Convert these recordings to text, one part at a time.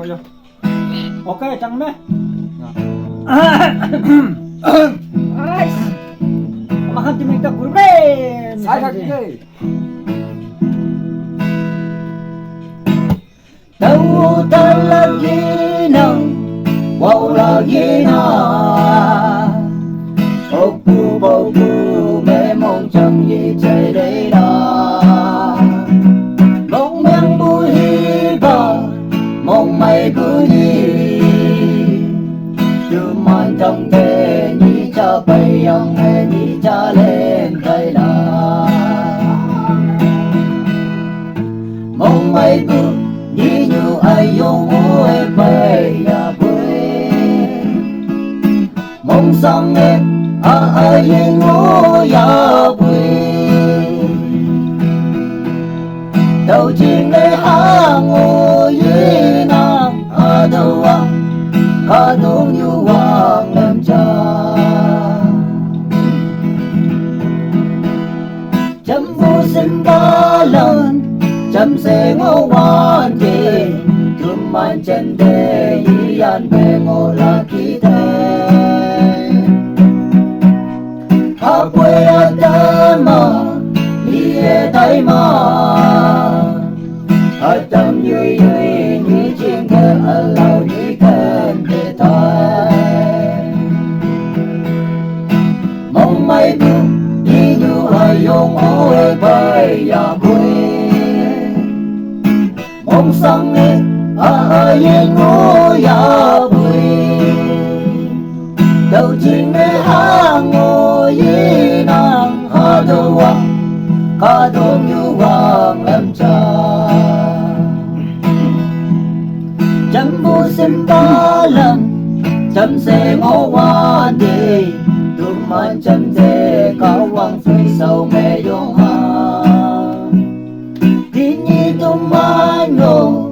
cho. Ok chẳng mấy makan cumi tak kurben Sai thật cái. đâu ta lagi nang wow lagi na oku boku mẹ mong chẳng gì chạy đây đó mong mang bùi hi ba mong mày cứ đi từ man trong thế nhí cha bay yang hè nhí cha lên tay là mong mày cứ nhí như ai yêu ngôi bay ya bay mong sang em ai yên ngôi ya bay đầu tiên để hàng ngôi yên nam ở đâu cả đông như hoàng em cha chấm vô sinh ba lần chấm sẽ ngô hoàn gì thương man chân đề y an bề ngô là khí thế hạ quê ở tân mà y e tay mà ở trong duy duy như chiên cơ ở lâu như khen để thôi mong mây bước đi như hơi dùng ôi bay ya quê mong sang nghe ở yên ngôi ya quê đầu tiên để hàng ngôi yên nàng hà đầu hoàng cả đông như hoàng em cha chấm vô sinh ba lần chấm sẽ ngô hoa đi tương man chấm thế cao hoàng phi sâu mẹ yong ha đi nhi tung man ngô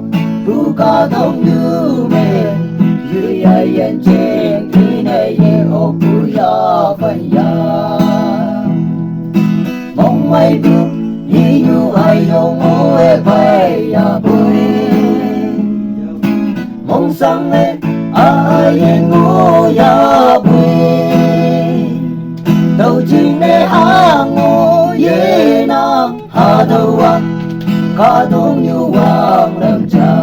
tu ca thông như mẹ như ai yên trên đi này ye ô cú ya phần ya mong mây bước đi như ai yong ôi bay ya bay mong sang em ai yên ngô ya bay đầu tiên để hàng ngô ye nam hà đầu hoàng cả đông như hoàng lâm cha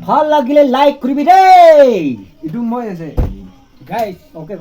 ভাল লাগিলে লাইক কৰিবি দেই Itu moi আছে. guys okay